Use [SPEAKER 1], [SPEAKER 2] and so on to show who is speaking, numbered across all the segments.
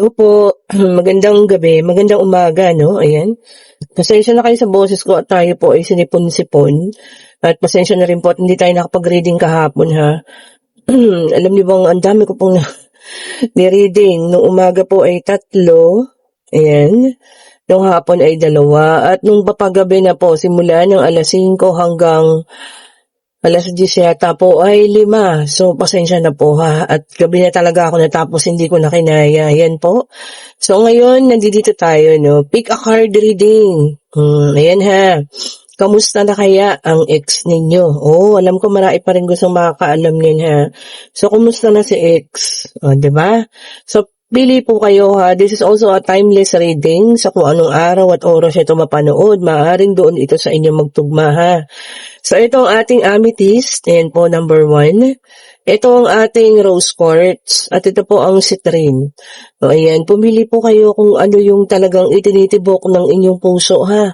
[SPEAKER 1] Hello po, magandang gabi, magandang umaga 'no, ayan. Pasensya na kayo sa boses ko at tayo po ay sinipon-sipon at pasensya na rin po at hindi tayo nakapag-reading kahapon ha. Alam niyo bang ang dami ko pong ni-reading, nung umaga po ay 3, ayan, nung hapon ay 2 at nung papagabi na po simula ng 5:00 hanggang 10:00 yata po ay 5. So, pasensya na po ha. At gabi na talaga ako natapos, hindi ko na kinaya. Yan po. So, ngayon, nandito tayo, no? Pick a card reading. Ayan ha. Kamusta na kaya ang ex ninyo? Oh, alam ko marami pa rin gustong makakaalam niyan ha. So, kumusta na si ex? O, diba? So, pili po kayo ha. This is also a timeless reading sa kung anong araw at oras ito mapanood. Maaaring doon ito sa inyo magtugma ha. So, ito ang ating amethyst. Ayan po, number 1. Ito ang ating rose quartz. At ito po ang citrine. So, ayan. Pumili po kayo kung ano yung talagang itinitibok ng inyong puso, ha?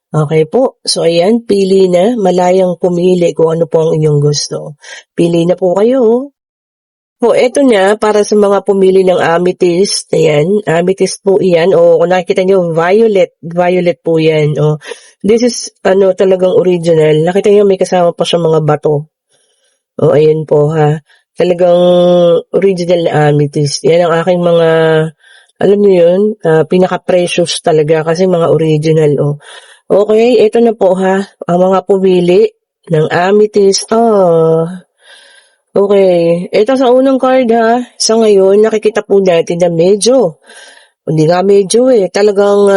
[SPEAKER 1] Okay po. So, ayan. Pili na. Malayang pumili kung ano po ang inyong gusto. Pili na po kayo. Po, eto na para sa mga pumili ng amethyst. Ayan, amethyst po iyan. O kung nakikita nyo, violet. Violet po yan. O, this is, talagang original. Nakita nyo, may kasama pa siya mga bato. O, ayan po ha. Talagang original na amethyst. Yan ang aking mga, alam nyo yun, pinaka-precious talaga kasi mga original. O. Okay, eto na po ha. Ang mga pumili ng amethyst. Okay, ito sa unang card ha. Sa ngayon, nakikita po natin na medyo, hindi nga medyo talagang,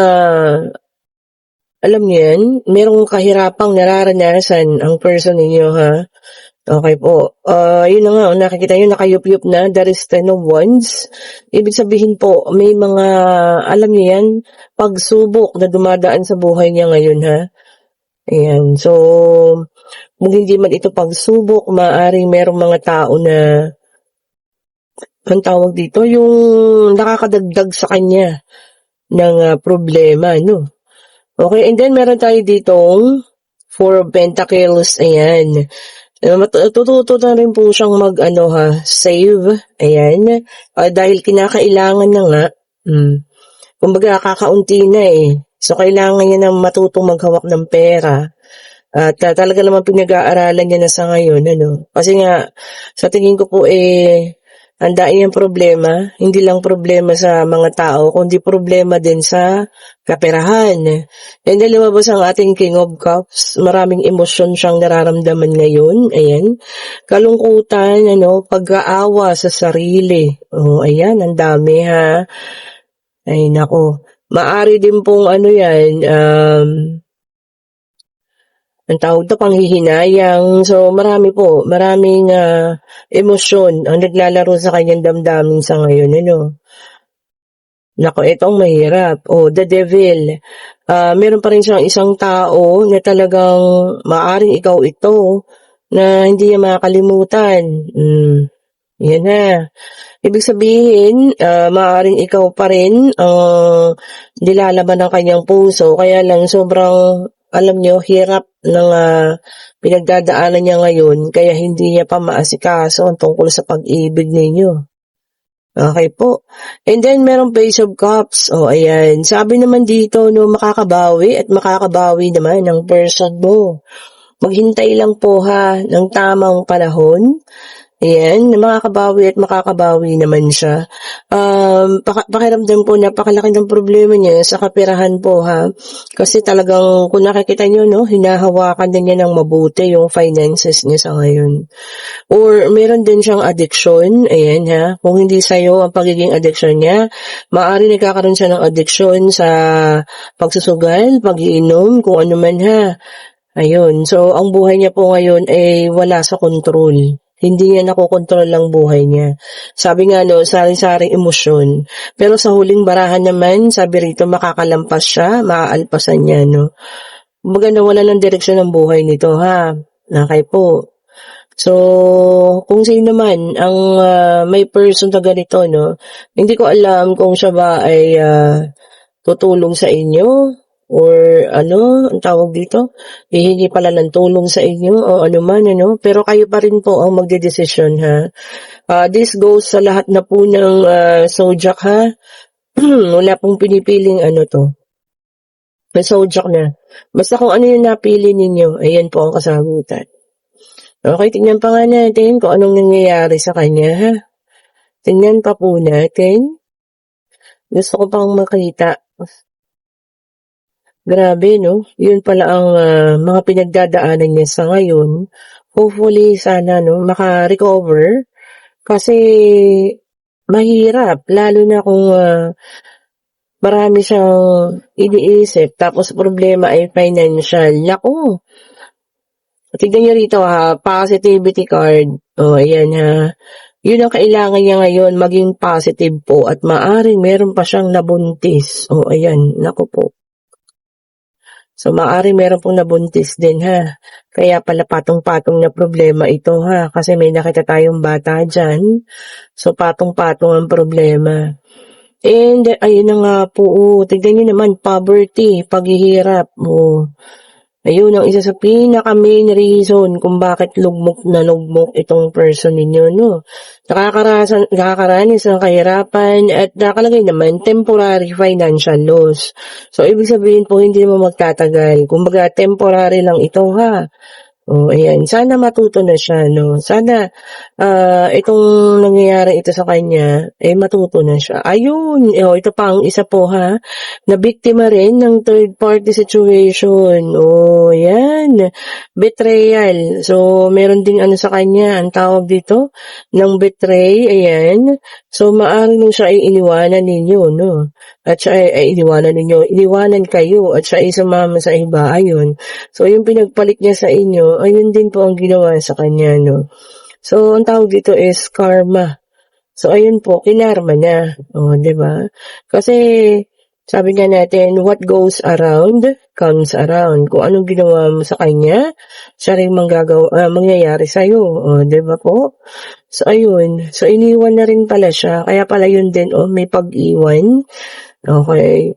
[SPEAKER 1] alam niyo yan, merong kahirapang nararanasan ang person ninyo ha. Okay po, yun na nga, nakikita nyo, nakayup-yup na, there is 10 of wands. Ibig sabihin po, may mga, alam niyo yan, pagsubok na dumadaan sa buhay niya ngayon ha. Ayan, so, kung hindi man ito pagsubok, maaaring merong mga tao na, ang tawag dito, yung nakakadagdag sa kanya ng problema, no? Okay, and then meron tayo ditong 4 of Pentacles, ayan. Matututo na rin po siyang save, ayan. Dahil kinakailangan na nga, kumbaga kakaunti na So, kailangan niya na matutong maghawak ng pera. At talaga naman pinag-aaralan niya na sa ngayon, Kasi nga, sa tingin ko po ang dami ng problema, hindi lang problema sa mga tao, kundi problema din sa kaperahan. And then lumabas ang ating King of Cups, maraming emosyon siyang nararamdaman ngayon, ayan. Kalungkutan, pag-aawa sa sarili. Oh, ayan, ang dami ha. Ay, nako. Maari din pong ang tawag to, panghihinayang. So, maraming emosyon ang naglalaro sa kanyang damdamin sa ngayon, Nako, itong mahirap. The devil. Meron pa rin siyang isang tao na talagang maaring ikaw ito na hindi niya makakalimutan. Yan na. Ibig sabihin, maaaring ikaw pa rin ang nilalaban ng kanyang puso. Kaya lang sobrang, alam nyo, hirap ng pinagdadaanan niya ngayon. Kaya hindi niya pa maasikaso ang tungkol sa pag-ibig ninyo. Okay po. And then, merong Page of Cups. Ayan. Sabi naman dito, makakabawi at makakabawi naman ng person mo. Maghintay lang po ha ng tamang panahon. Ayan, makakabawi at makakabawi naman siya. Pakiramdam po, napakalaki ng problema niya sa kaperahan po ha. Kasi talagang, kung nakikita niyo, hinahawakan din niya ng mabuti yung finances niya sa ngayon. Or, meron din siyang addiction. Ayan ha. Kung hindi sa'yo ang pagiging addiction niya, maaari nagkakaroon siya ng addiction sa pagsusugal, pag-iinom, kung ano man ha. Ayun. So, ang buhay niya po ngayon ay wala sa control. Hindi niya nakokontrol ang buhay niya. Sabi nga sari-saring emosyon. Pero sa huling barahan naman, sabi rito makakalampas siya, maaalpasan niya, Kumbaga nawala ng direksyon ng buhay nito, ha? Okay po. So, kung sino naman ang may person na ganito, hindi ko alam kung siya ba ay tutulong sa inyo or ang tawag dito, hihingi pala ng tulong sa inyo o ano man, pero kayo pa rin po ang magdedesisyon ha. This goes sa lahat na po ng zodiac ha. Wala pong pinipiling ano 'to, zodiac na. Basta kung ano yung napili ninyo, ayan po ang kasagutan. Okey, tingnan pa nga natin kung anong nangyayari sa kanya, ha. Tingnan pa po natin. Gusto ko pang makita. Grabe 'no, yun pala ang, mga pinagdadaanan niya sa ngayon. Hopefully sana 'no, maka-recover kasi mahirap lalo na kung, marami siyang iniisip tapos problema ay financial. Naku, tignan niyo rito, positivity card. Oh, ayan, yun ang kailangan niya ngayon, maging positive po at maaaring meron pa siyang nabuntis. Oh, ayan, naku po. So, maaaring meron pong nabuntis din, kaya pala patong-patong na problema ito, kasi may nakita tayong bata diyan. So, patong-patong ang problema. And ayun na nga po, tignan niyo naman, poverty, paghihirap. Oh, ayun ang isa sa pinaka-main reason kung bakit lugmok na lugmok itong person ninyo, 'no. Nakakaranas ng kahirapan at nakalagay naman temporary financial loss. So, ibig sabihin po hindi naman magtatagal. Kumbaga temporary lang ito, Oh, ayan. Sana matuto na siya 'no. Sana, itong nangyayari ito sa kanya, matuto na siya. Ayun, oh, ito pa ang isa po, na biktima rin ng third party situation. Oh, 'yan, betrayal. So, meron ding ano sa kanya, ang tawag dito, ng betray, ayan. So, maaaring siya ay iniwanan ninyo 'no, at siya ay iniwanan kayo at siya ay sumama sa iba, ayun. So, yung pinagpalit niya sa inyo, ayun din po ang ginawa sa kanya, 'no. So, ang tawag dito is karma. So, ayun po, kinarma niya. Oh, 'di ba? Kasi sabi nga natin, what goes around comes around. Kung anong ginawa mo sa kanya, siya rin mangyayari sa'yo. Oh, 'di ba po? So, ayun. So, iniwan na rin pala siya. Kaya pala yun din, may pag-iwan. Okay.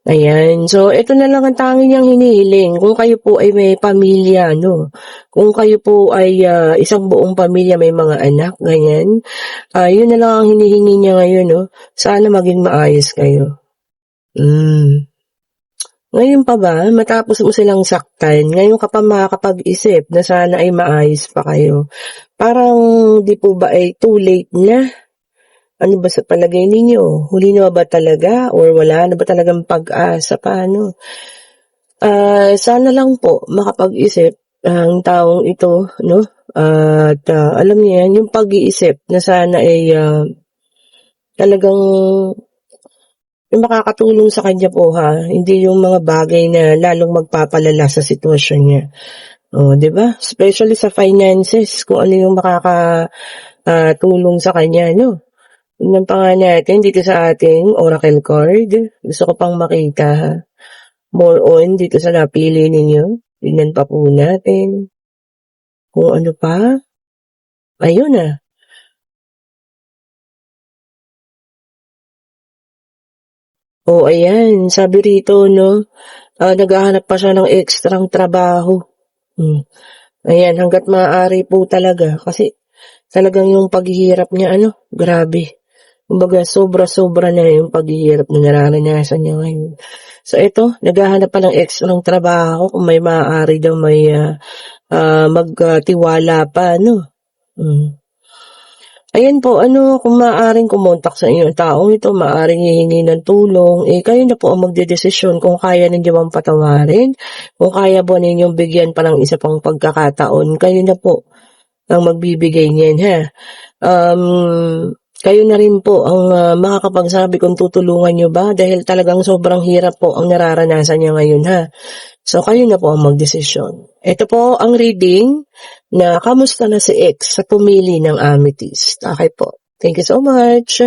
[SPEAKER 1] Ayan. So, ito na lang ang tanging niyang hinihiling. Kung kayo po ay may pamilya, no? Kung kayo po ay isang buong pamilya, may mga anak, ganyan. Yun na lang ang hinihingi niya ngayon, no? Sana maging maayos kayo. Ngayon pa ba, matapos mo silang saktan, ngayon ka pa makakapag-isip na sana ay maayos pa kayo. Parang di po ba ay too late na? Ano ba sa palagay ninyo? Huli na ba talaga or wala na ba talagang pag-asa pa, ano? Sana lang po makapag-isip ang taong ito, no? At alam niyo yan, yung pag-iisip na sana ay talagang yung makakatulong sa kanya po, hindi yung mga bagay na lalong magpapalala sa sitwasyon niya. Oh, 'di ba? Especially sa finances, kung ano yung tulong sa kanya, no? Tingnan pa nga natin dito sa ating oracle card. Gusto ko pang makita, more on dito sa napili ninyo. Tingnan pa po natin kung ano pa. Ayun na. Oh, ayan. Sabi rito, no, naghahanap pa siya ng ekstrang trabaho. Ayan, hangga't maaari po talaga. Kasi talagang yung paghihirap niya, grabe. Kumbaga, sobra-sobra na yung paghihirap na nararanasan niya ngayon. So, ito, naghahanap pa ng ekstrang trabaho kung may maaari daw may magtiwala pa, Ayan po, kung maaaring kumontak sa inyo ang taong ito, maaaring hihingi ng tulong, kayo na po ang magdedesisyon kung kaya ninyo bang patawarin, kung kaya ba ninyong bigyan pa ng isa pang pagkakataon, kayo na po ang magbibigay niyan, kayo na rin po ang makakapagsabi kung tutulungan nyo ba dahil talagang sobrang hirap po ang nararanasan niya ngayon, So, kayo na po ang magdesisyon. Ito po ang reading na kamusta na si X sa pumili ng amethyst. Okay po. Thank you so much.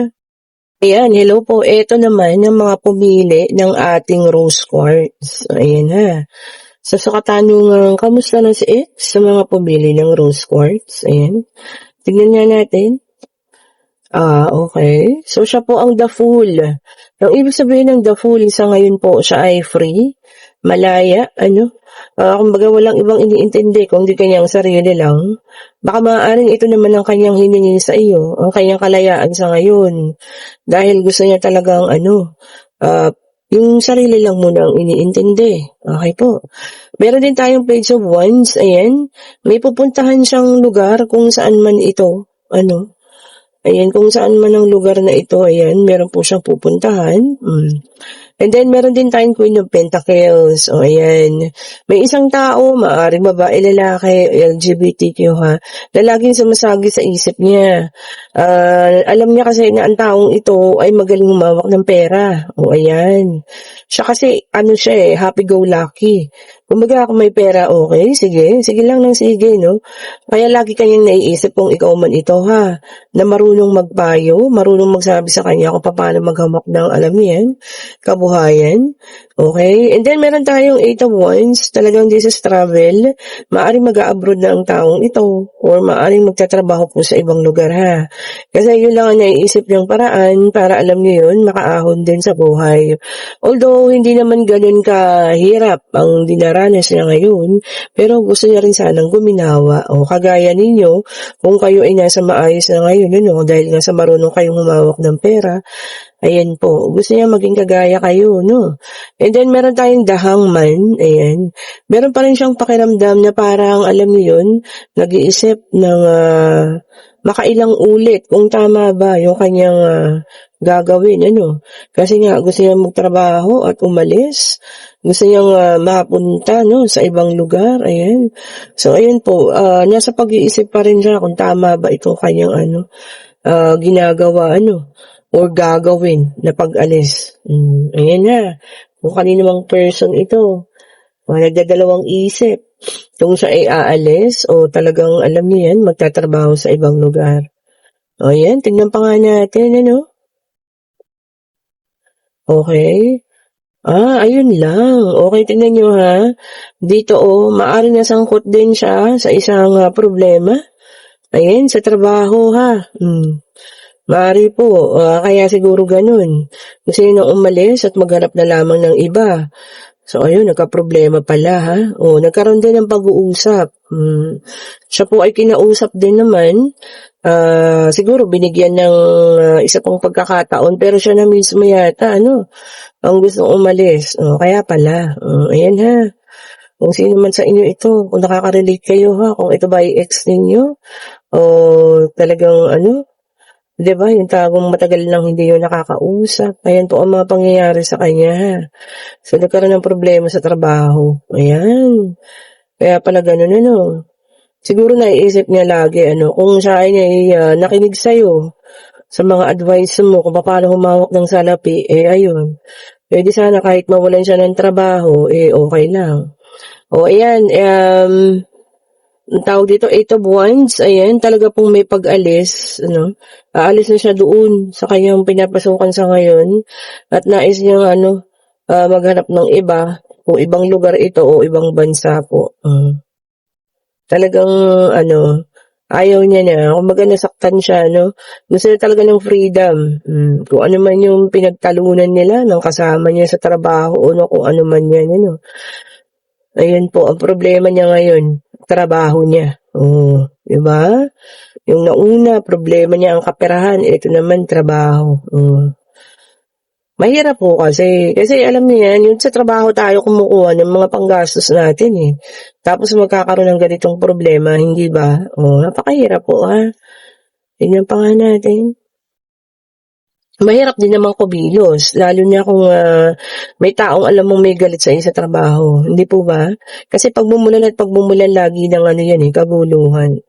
[SPEAKER 1] Ayan, hello po. Ito naman ang mga pumili ng ating rose quartz. Ayan, So, sa katanungan, kamusta na si X sa mga pumili ng rose quartz? Ayan. Tignan nga natin. Okay. So, siya po ang the Fool. Ang ibig sabihin ng the Fool, sa ngayon po, siya ay free. malaya, ano, kumbaga walang ibang iniintindi kundi kanyang sarili lang. Baka maaaring ito naman ang kanyang hiningi sa iyo, ang kanyang kalayaan sa ngayon. Dahil gusto niya talagang ano, yung sarili lang muna ang iniintindi. Okey po. Meron din tayong Page of Wands, ayan. May pupuntahan siyang lugar kung saan man ito, ano, ayan, kung saan man ang lugar na ito, ayan, meron po siyang pupuntahan. And then meron din tayong Queen of Pentacles, o ayan. May isang tao, maaaring babae, lalaki, LGBTQ ha, na laging sumasagi sa isip niya. Alam niya kasi na ang taong ito ay magaling humawak ng pera. O ayan. Siya kasi, ano siya happy-go-lucky. Kumbaga kung may pera, okay, sige lang ng sige, no? Kaya lagi kanyang naiisip kung ikaw man ito ha, na marunong magpayo, marunong magsabi sa kanya kung paano maghamak ng, alam niya yan, kabuhayan. Okay? And then, meron tayong 8 of Wands, talagang this is travel. Maaring mag-a-abroad na ang taong ito or maaring magtatrabaho po sa ibang lugar ha. Kasi yun lang ang naiisip niyang paraan para alam niyo yun, makaahon din sa buhay. Although, hindi naman ganun kahirap ang dinaranas niya ngayon, pero gusto niya rin sanang guminawa. O kagaya ninyo, kung kayo ay nasa maayos na ngayon, dahil nga sa marunong kayong humawak ng pera, ayan po, gusto niya maging kagaya kayo, no? And then, meron tayong The Hangman, ayan. Meron pa rin siyang pakiramdam na parang, alam niyo yun, nag-iisip ng makailang ulit kung tama ba yung kanyang gagawin, ano. Kasi nga, gusto niya magtrabaho at umalis. Gusto niyang mapunta, no, sa ibang lugar, ayan. So, ayan po, nasa pag-iisip pa rin siya kung tama ba itong kanyang, ginagawa, or gagawin na pag-alis. Ayan na. Kung kanino mang person ito, nagdadalawang isip kung siya ay aalis o talagang alam niya yan, magtatrabaho sa ibang lugar. O yan, tingnan pa nga natin, ano? Okay. Ayun lang. Okay, tingnan nyo ha. Dito maaaring nasangkot din siya sa isang problema. Ayan, sa trabaho ha. Maaari po, kaya siguro ganun. Gusto niyo nang umalis at maghanap na lamang ng iba. So ayun, nagkaproblema pala ha. Nagkaroon din ng pag-uusap. Siya po ay kinausap din naman. Siguro binigyan ng isa pang pagkakataon pero siya na mismo yata, ang gustong umalis. Kaya pala. Ayan ha. Kung sino man sa inyo ito, kung nakaka-relate kayo ha, kung ito ba ay ex ninyo, o talagang 'di ba, yung tagong matagal nang hindi yun nakakausap. Ayan po ang mga pangyayari sa kanya ha. So, nagkaroon ng problema sa trabaho. Ayan. Kaya pala ganun, Siguro naiisip niya lagi, kung siya ay nakinig sa'yo, sa mga advice mo kung paano humawak ng salapi, ayun. Pwede sana kahit mawalan siya ng trabaho, okay lang. Ayan, ang tawag dito, 8 of Wands, ayan, talaga pong may pag-alis, aalis na siya doon sa kanyang pinapasukan sa ngayon at nais niyang maghanap ng iba, kung ibang lugar ito o ibang bansa po. Talagang ayaw niya na, kumbaga nasaktan siya, gusto niya talaga ng freedom. Kung ano man yung pinagtalunan nila ng kasama niya sa trabaho o kung ano man yan, Ayan po, ang problema niya ngayon, trabaho niya. Di ba? Yung nauna, problema niya ang kaperahan, ito naman trabaho. Mahirap po kasi alam niyo yan, yung sa trabaho tayo kumukuha ng mga panggastos natin Tapos magkakaroon ng ganitong problema, hindi ba? Napakahirap po ha. Tingnan pa nga natin. Mahirap din naman kumilos, lalo na kung may taong alam mong may galit sa iyo sa trabaho, hindi po ba? Kasi pagmumulan lagi ng kaguluhan.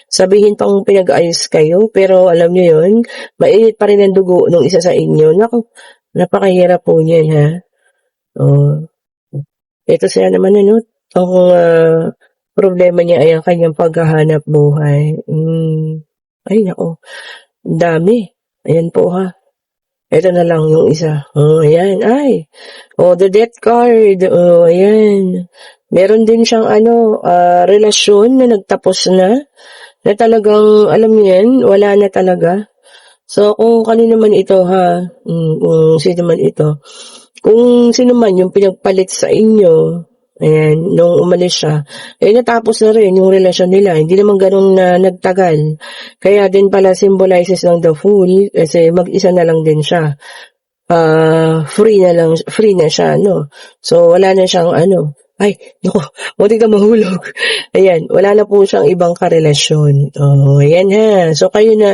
[SPEAKER 1] Sabihin pang pinag-ayos kayo, pero alam niyo yun, mainit pa rin ang dugo ng isa sa inyo. Naku, napakahirap po niyan ha. Ito siya naman ang problema niya ay ang kanyang paghahanap buhay. Ay nako, dami. Ayan po ha. Ito na lang yung isa. Ayan. Ay. The death card. Ayan. Meron din siyang relasyon na nagtapos na talagang, alam niyo yan, wala na talaga. So, kung kanino man ito ha, kung sino man ito, kung sino man yung pinagpalit sa inyo, ayan, nung umalis siya, natapos na rin yung relasyon nila. Hindi naman ganun na nagtagal. Kaya din pala symbolizes ng the Fool kasi mag-isa na lang din siya. Free na siya, no? So, wala na siyang ay, naku, muntik na mahulog. Ayan, wala na po siyang ibang karelasyon. Oh, ayan ha. So, kayo na,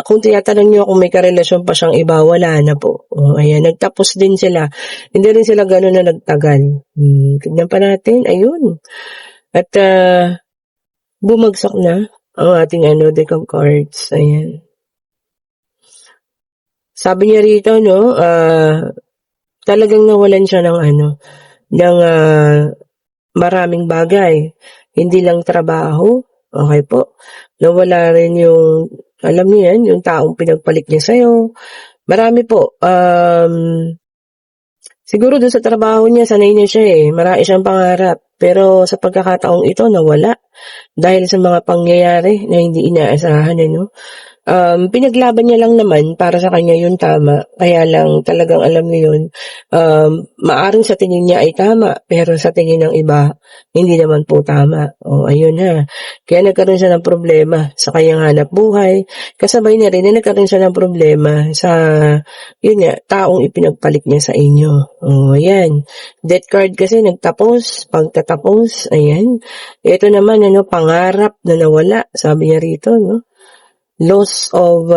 [SPEAKER 1] kung tinatanong niyo kung may karelasyon pa siyang iba, wala na po. Oh, ayan, nagtapos din sila. Hindi rin sila gano'n na nagtagal. Tignan pa natin, ayun. At, bumagsak na ang ating deck of cards. Ayan. Sabi niya rito, no, talagang nawalan siya ng ng maraming bagay. Hindi lang trabaho, okay po. Nawala rin yung, alam niyo yan, yung taong pinagpalit niya sa'yo. Marami po. Siguro doon sa trabaho niya, sanay na siya marami siyang pangarap. Pero sa pagkakataong ito, nawala. Dahil sa mga pangyayari na hindi inaasahan, no? Pinaglaban niya lang naman para sa kanya yung tama. Kaya lang talagang alam niyo yun, maaring sa tingin niya ay tama, pero sa tingin ng iba, hindi naman po tama. O, ayun ha. Kaya nagkaroon siya ng problema sa kanyang hanap buhay. Kasabay na rin na nagkaroon siya ng problema sa, yun nga, taong ipinagpalit niya sa inyo. O, ayan. Death card kasi nagtapos, pagtatapos, ayan. Ito naman, pangarap na nawala, sabi niya rito, no? Loss of,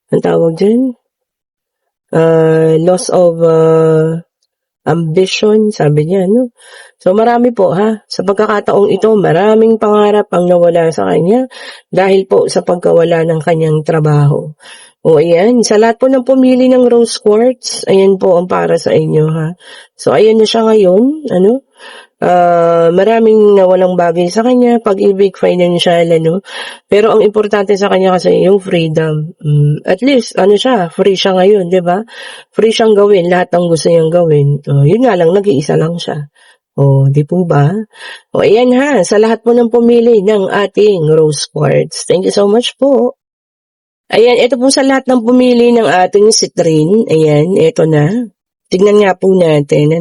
[SPEAKER 1] ang tawag dyan? Loss of ambition, sabi niya, no? So, marami po, sa pagkakataong ito, maraming pangarap ang nawala sa kanya dahil po sa pagkawala ng kanyang trabaho. O, ayan, sa lahat po ng pumili ng rose quartz, ayan po ang para sa inyo, So, ayan na siya ngayon, maraming nawalang bagay sa kanya, pag-ibig, financial, pero ang importante sa kanya kasi yung freedom. At least, siya, free siya ngayon, di ba? Free siyang gawin, lahat ng gusto niyang gawin. Yun nga lang, nag-iisa lang siya. Di po ba? Ayan sa lahat po ng pumili ng ating rose quartz. Thank you so much po. Ayan, ito po sa lahat ng pumili ng ating citrine. Ayan, ito na. Tignan nga po natin,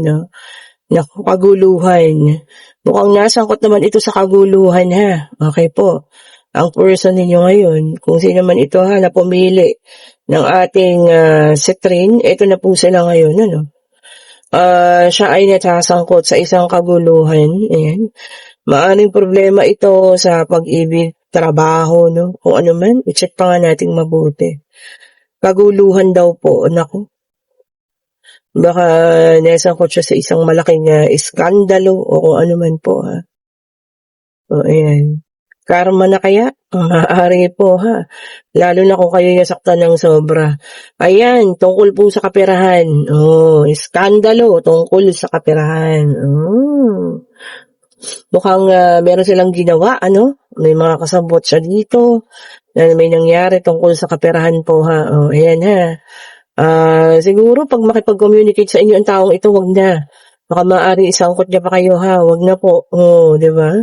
[SPEAKER 1] Naku, kaguluhan. Mukhang nasangkot naman ito sa kaguluhan Okay po. Ang person ninyo ngayon, kung sino man ito na pumili ng ating citrine, ito na po sila ngayon, siya ay natasangkot sa isang kaguluhan. Ayan. Maaring problema ito sa pag-ibig, trabaho, kung ano man, i-check pa nga nating mabuti. Kaguluhan daw po, naku. Baka nasangkot siya sa isang malaking iskandalo o kung ano man po ayan. Karma na kaya? Maaari po Lalo na kung kayo nasaktan ng sobra. Ayan, tungkol po sa kaperahan. Iskandalo tungkol sa kaperahan. Mukhang meron silang ginawa, May mga kasabot siya dito na may nangyari tungkol sa kaperahan po ayan siguro pag makipag-communicate sa inyo ang taong ito, wag na. Baka maaari isangkot niya pa kayo wag na po. Di ba?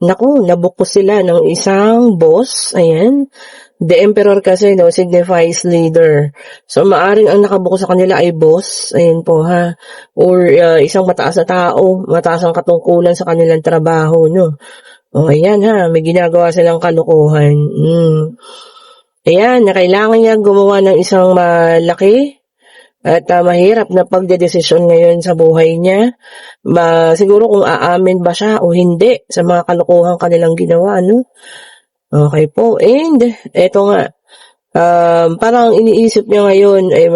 [SPEAKER 1] Naku, nabukos sila ng isang boss. Ayan. The Emperor kasi, signifies leader. So, maaring ang nakabukos sa kanila ay boss. Ayan po, Or isang mataas na tao, mataas ang katungkulan sa kanilang trabaho, ayan, may ginagawa silang kalokohan. Ayan, na kailangan niya gumawa ng isang malaki at mahirap na pagdedesisyon ngayon sa buhay niya. Siguro kung aamin ba siya o hindi sa mga kalokohan kanilang ginawa, Okay po. And, eto nga, parang iniisip niya ngayon ay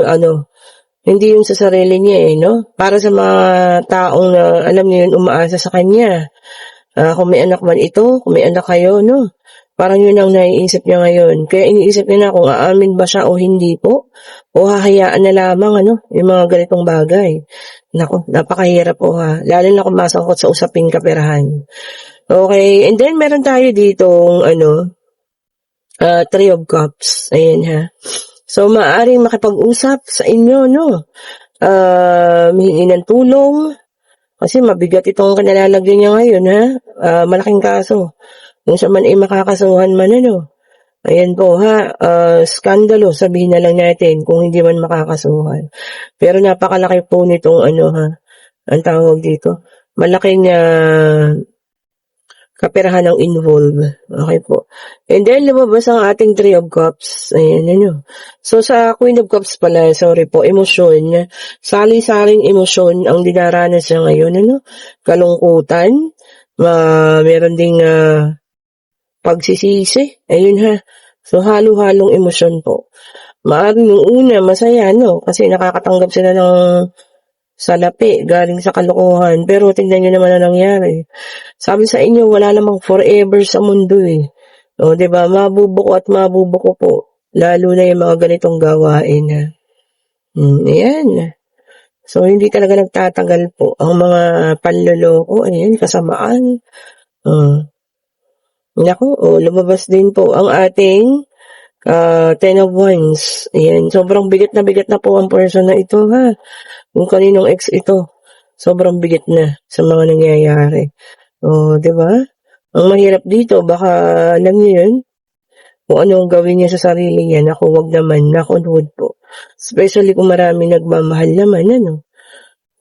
[SPEAKER 1] hindi yung sa sarili niya Para sa mga taong alam niyo yun, umaasa sa kanya. Kung may anak man ito, kung may anak kayo, Parang yun ang naiisip niya ngayon. Kaya iniisip niya na kung aamin ba siya o hindi po. O hahayaan na lamang, yung mga ganitong bagay. Naku, napakahirap po Lalo na kung masangkot sa usaping kaperahan. Okay, and then meron tayo ditong, Three of Cups. Ayan So, maaaring makipag-usap sa inyo, Hihingi ng tulong. Kasi mabigat itong kanalalagyan niya ngayon, malaking kaso. Kung siya man ay makakasuhan man, Ayan po ha, skandalo sabihin na lang natin kung hindi man makakasuhan. Pero napakalaki po nitong ano ha, ang tawag dito, malaking, kaperahan ang involve. Okay po. And then lumabas ang ating Three of Cups. Ayan, ano. So sa Queen of Cups pala, sorry po, emosyon. Sali-saling emosyon ang dinaranas niya ngayon, ano. Kalungkutan, meron ding pagsisisi. Ayun ha. So halo-halong emosyon po. Maaaring yung una, masaya, no? Kasi nakakatanggap sila ng salapi galing sa kalokohan. Pero tingnan nyo naman ang nangyari. Sabi sa inyo, wala namang forever sa mundo eh. O, 'di ba? Mabubuko at mabubuko po. Lalo na yung mga ganitong gawain ha. Ayan. So, hindi talaga nagtatagal po. Ang mga panloloko, ayan, kasamaan. Naku, lumabas din po ang ating Ten of Wands. Ayan, sobrang bigat na po ang person na ito ha. Kung kaninong ex ito. Sobrang bigat na sa mga nangyayari. O, 'di ba? Ang mahirap dito, baka alam niyo yun, kung ano ang gawin niya sa sarili niya. Naku, wag naman. Naku, huwag po. Especially kung marami nagmamahal naman, ano.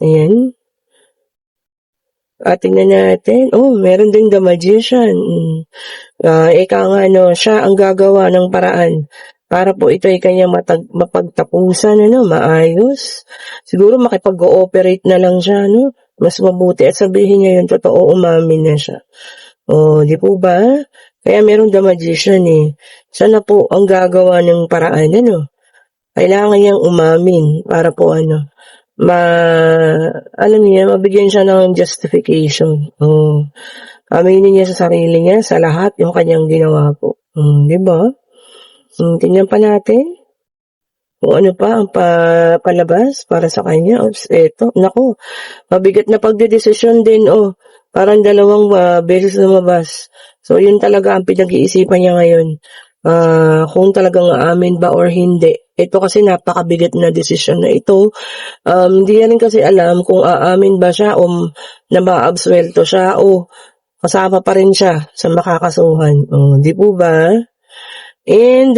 [SPEAKER 1] Ayan. At tingnan natin. Oh, meron din the Magician. Ika nga, no, siya ang gagawa ng paraan para po ito ay kanyang mapagtapusan, ano, maayos. Siguro makipag-ooperate na lang siya, no. Mas mabuti at sabihin niya yung totoo, umamin na siya. Oh, di po ba? Kaya meron the Magician eh. Siya na po ang gagawa ng paraan, ano. Kailangan niyang umamin para po ano, alam niya, mabigyan siya ng justification. Oh, aminin niya sa sarili niya, sa lahat yung kanyang ginawa po. Di ba? Tingnan pa natin kung ano pa ang palabas para sa kanya. Oops, eto. Naku, mabigat na pagdedesisyon din, oh. Parang dalawang beses lumabas. So, yun talaga ang pinag-iisipan niya ngayon. Kung talagang aamin ba or hindi. Ito kasi napakabigat na desisyon na ito. Hindi niya rin kasi alam kung aamin ba siya o na maabsuelto siya o kasama pa rin siya sa makakasuhan. Di po ba? And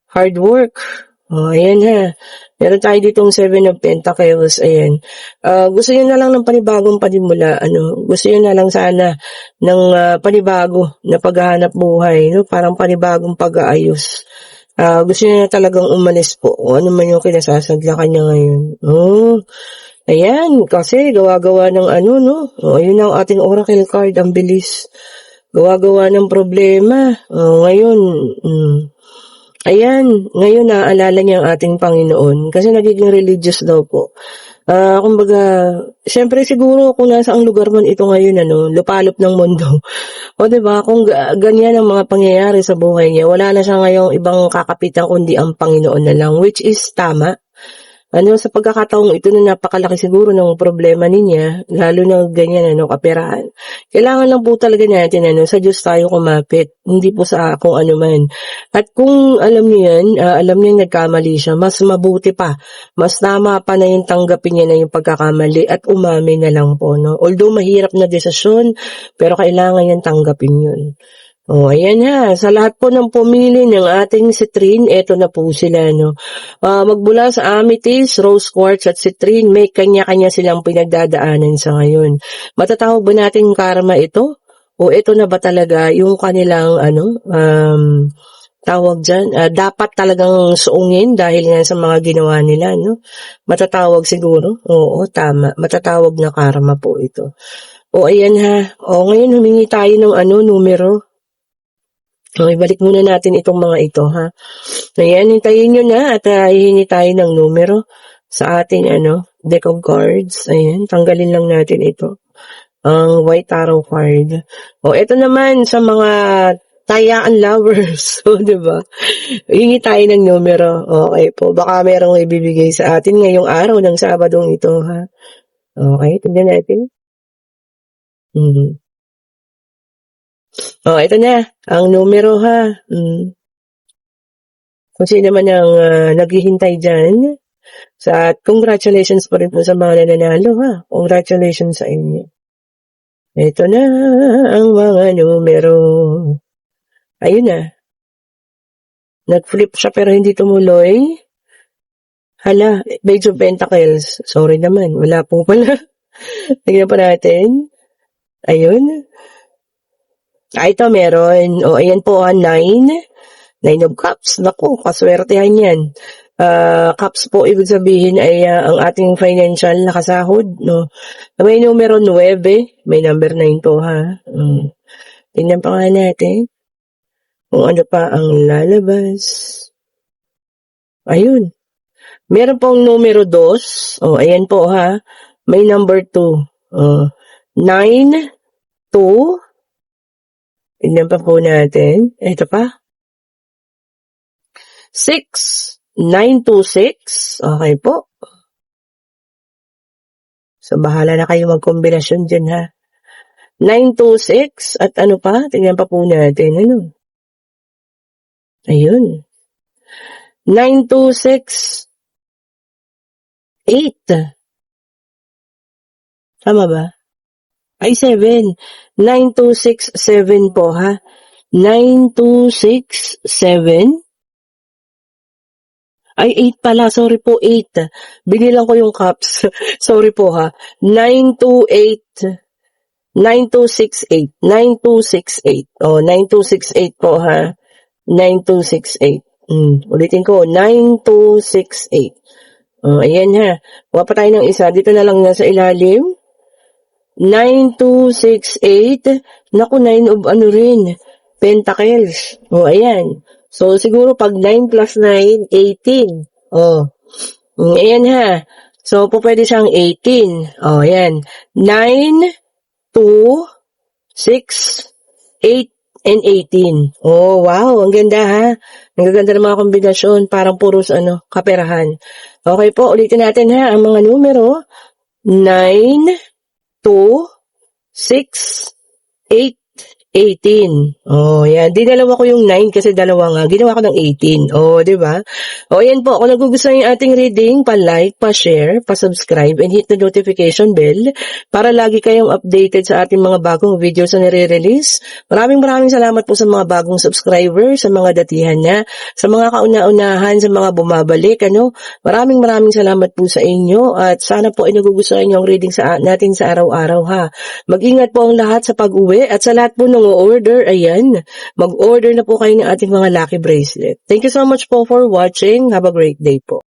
[SPEAKER 1] hard work. Ayan ha. Meron tayo ditong 7 of Pentacles. Ayan. Gusto niya na lang ng panibagong panimula. Gusto niya na lang sana ng panibago na paghahanap buhay. No? Parang panibagong pag-aayos. Gusto niya na talagang umalis po. O ano man yung kinasasadlakan niya ngayon. Ayan. Kasi gawa-gawa ng no? Ayun ang ating oracle card. Ang bilis. Gawa-gawa ng problema. Ngayon, ayan, ngayon naaalala niya ang ating Panginoon kasi nagiging religious daw po. Kumbaga, syempre siguro kung nasa ang lugar man ito ngayon, lupalop ng mundo. O 'di ba, kung ganyan ang mga pangyayari sa buhay niya, wala na siya ngayong ibang kakapitan kundi ang Panginoon na lang, which is tama. Sa pagkakataong ito na napakalaki siguro ng problema niya, lalo na ganyan, kaperahan. Kailangan lang po talaga natin, sa Diyos tayo kumapit, hindi po sa kung ano man. At kung alam niyo yan, alam niya nagkamali siya, mas mabuti pa, mas tama pa na yung tanggapin niya na yung pagkakamali at umamin na lang po, no? Although mahirap na desisyon, pero kailangan yan tanggapin yun. Ayan ha. Sa lahat po ng pumili ng ating citrine, eto na po sila, no. Magmula sa amethyst, rose quartz at citrine, may kanya-kanya silang pinagdadaanan sa ngayon. Matatawag ba natin karma ito? O ito na ba talaga yung kanilang, tawag dyan, dapat talagang suungin dahil nga sa mga ginawa nila, no? Matatawag siguro? Oo, tama. Matatawag na karma po ito. Ayan ha. Ngayon humingi tayo ng numero. Ibalik muna natin itong mga ito, ha. Ayan, hintayin nyo na at hihingi tayo ng numero sa ating deck of cards. Ayan, tanggalin lang natin ito. Ang white tarot card. Ito naman sa mga tayaan lovers. So, diba? Hingi tayo ng numero. Okay po. Baka merong ibibigay sa atin ngayong araw ng Sabadong ito, ha. Okay, tingnan natin. Ito na. Ang numero, ha. Kung sino man ang naghihintay dyan. At congratulations pa rin po sa mga nananalo, ha. Congratulations sa inyo. Ito na ang mga numero. Ayun na. Nag-flip siya pero hindi tumuloy. Hala, Page of Pentacles. Sorry naman, wala po pala. Tingnan pa natin. Ayun. Ito meron. O, ayan po, 9. 9 of Cups. Naku, kaswertehan yan. Cups po, ibig sabihin ay ang ating financial nakasahod. No? May numero 9. May number 9 po, ha? Tingnan pa nga natin. Kung ano pa ang lalabas. Ayun. Meron pong numero 2. O, ayan po, ha? May number 2. 9, 2. Tingnan pa po natin. Ito pa. 6, 9, 2, 6. Okay po. So, bahala na kayo magkombinasyon dyan, ha? 9, 2, 6. At ano pa? Tingnan pa po natin. Ano? Ayun. 9, 2, 6, 8. Tama ba? Ay, 7. 9, 2, 6, 7 po, ha? 9, 2, 6, 7. Ay, 8 pala. Sorry po, 8. Binilang ko yung cups. Sorry po, ha? 9, 2, 8. 9, 2, 6, 8. 9, 2, 6, 8. O, 9, 2, 6, 8 po, ha? 9, 2, 6, 8. Ulitin ko. 9, 2, 6, 8. Ayan, ha? Kuha pa tayo ng isa. Dito na lang nasa ilalim. 9, 2, 6, 8. Naku, 9 of ano rin. Pentacles. Ayan. So, siguro pag 9 plus 9, 18. Ayan, ha? So, po pwede siyang 18. Ayan. 9, 2, 6, 8, and 18. Wow. Ang ganda, ha? Ang gaganda ng mga kombinasyon. Parang puros, kaperahan. Okay po. Ulitin natin, ha? Ang mga numero. 9, 2, 6, 8, 18. Yan. Dinalawa ko yung 9 kasi dalawa nga. Ginawa ko ng 18. Diba? Yan po. Kung nagugustuhan yung ating reading, pa-like, pa-share, pa-subscribe, and hit the notification bell para lagi kayong updated sa ating mga bagong videos na nire-release. Maraming salamat po sa mga bagong subscribers, sa mga datihan na, sa mga kauna-unahan, sa mga bumabalik. Maraming salamat po sa inyo at sana po ay nagugustuhan yung reading natin sa araw-araw, ha. Mag-ingat po ang lahat sa pag-uwi at sa lahat po ng order, ayan, mag-order na po kayo ng ating mga lucky bracelet. Thank you so much po for watching. Have a great day po.